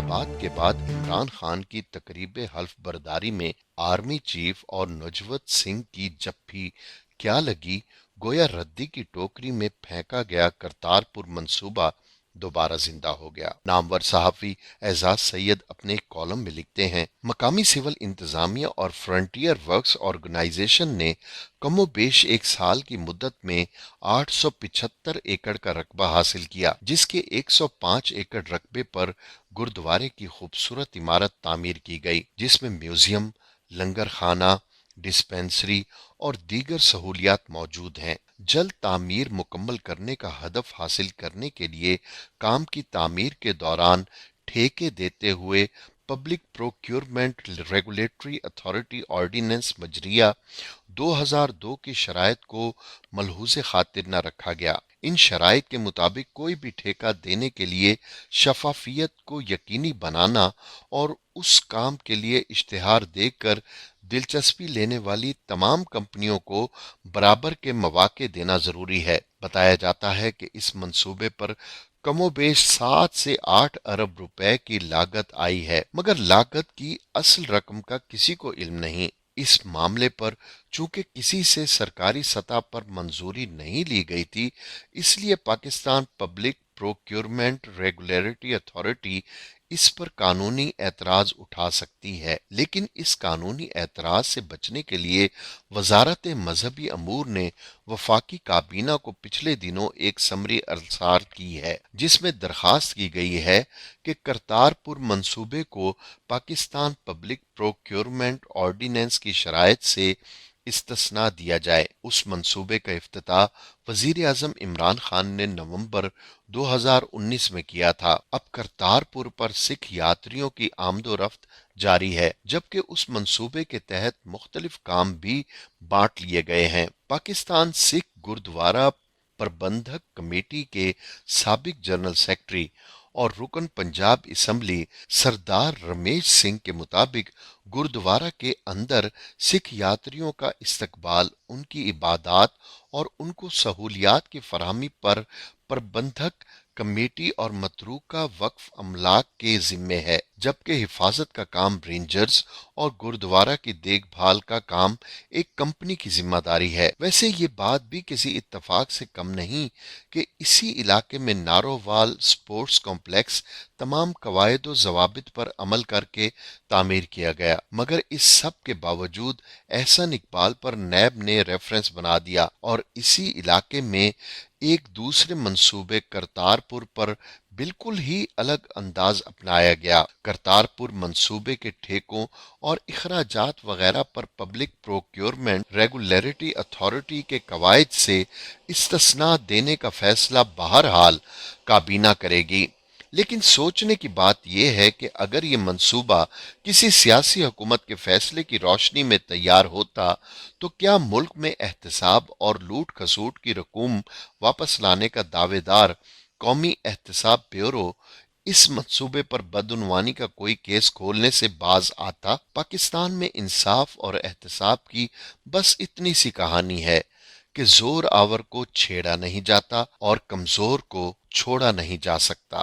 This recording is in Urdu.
انتخابات کے بعد عمران خان کی تقریب حلف برداری میں آرمی چیف اور نجوت سنگھ کی جپھی کیا لگی، گویا ردی کی ٹوکری میں پھینکا گیا کرتارپور منصوبہ دوبارہ زندہ ہو گیا۔ نامور صحافی اعزاز سید اپنے ایک کالم میں لکھتے ہیں، مقامی سول انتظامیہ اور فرنٹیئر ورکس آرگنائزیشن نے کم و بیش ایک سال کی مدت میں 875 ایکڑ کا رقبہ حاصل کیا، جس کے 105 ایکڑ رقبے پر گردوارے کی خوبصورت عمارت تعمیر کی گئی، جس میں میوزیم، لنگر خانہ، ڈسپنسری اور دیگر سہولیات موجود ہیں۔ جلد تعمیر مکمل کرنے کا ہدف حاصل کرنے کے لیے کام کی تعمیر کے دوران ٹھیکے دیتے ہوئے public procurement regulatory authority ordinance مجریہ 2002 کی شرائط کو ملحوظ خاطر نہ رکھا گیا۔ ان شرائط کے مطابق کوئی بھی ٹھیکہ دینے کے لیے شفافیت کو یقینی بنانا اور اس کام کے لیے اشتہار دے کر دلچسپی لینے والی تمام کمپنیوں کو برابر کے مواقع دینا ضروری ہے۔ بتایا جاتا ہے کہ اس منصوبے پر کم و بیش 7 سے 8 ارب روپے کی لاگت آئی ہے، مگر لاگت کی اصل رقم کا کسی کو علم نہیں۔ اس معاملے پر چونکہ کسی سے سرکاری سطح پر منظوری نہیں لی گئی تھی، اس لیے Pakistan public procurement regulatory authority اس پر قانونی اعتراض اٹھا سکتی ہے، لیکن اس قانونی اعتراض سے بچنے کے لیے وزارت مذہبی امور نے وفاقی کابینہ کو پچھلے دنوں ایک سمری ارسال کی ہے، جس میں درخواست کی گئی ہے کہ کرتارپور منصوبے کو پاکستان پبلک پروکیورمنٹ آرڈیننس کی شرائط سے استثناء دیا جائے۔ اس منصوبے کا افتتاح وزیر اعظم عمران خان نے نومبر 2019 میں کیا تھا۔ اب کرتارپور پر سکھ یاتریوں کی آمد و رفت جاری ہے، جبکہ اس منصوبے کے تحت مختلف کام بھی بانٹ لیے گئے ہیں۔ پاکستان سکھ گردوارہ پربندھک کمیٹی کے سابق جنرل سیکرٹری اور رکن پنجاب اسمبلی سردار رمیش سنگھ کے مطابق گردوارہ کے اندر سکھ یاتریوں کا استقبال، ان کی عبادات اور ان کو سہولیات کی فراہمی پر پربندھک کمیٹی اور متروکہ وقف املاک کے ذمے ہے، جبکہ حفاظت کا کام رینجرز اور گردوارہ کی دیکھ بھال کا کام ایک کمپنی کی ذمہ داری ہے۔ ویسے یہ بات بھی کسی اتفاق سے کم نہیں کہ اسی علاقے میں نارووال سپورٹس کمپلیکس تمام قواعد و ضوابط پر عمل کر کے تعمیر کیا گیا، مگر اس سب کے باوجود احسن اقبال پر نیب نے ریفرنس بنا دیا اور اسی علاقے میں ایک دوسرے منصوبے کرتارپور پر بالکل ہی الگ انداز اپنایا گیا۔ کرتارپور منصوبے کے ٹھیکوں اور اخراجات وغیرہ پر پبلک پروکیورمنٹ ریگولیٹری اتھارٹی کے قواعد سے استثناء دینے کا فیصلہ بہرحال کابینہ کرے گی، لیکن سوچنے کی بات یہ ہے کہ اگر یہ منصوبہ کسی سیاسی حکومت کے فیصلے کی روشنی میں تیار ہوتا تو کیا ملک میں احتساب اور لوٹ کھسوٹ کی رقوم واپس لانے کا دعوے دار قومی احتساب بیورو اس منصوبے پر بدعنوانی کا کوئی کیس کھولنے سے باز آتا؟ پاکستان میں انصاف اور احتساب کی بس اتنی سی کہانی ہے کہ زور آور کو چھیڑا نہیں جاتا اور کمزور کو چھوڑا نہیں جا سکتا۔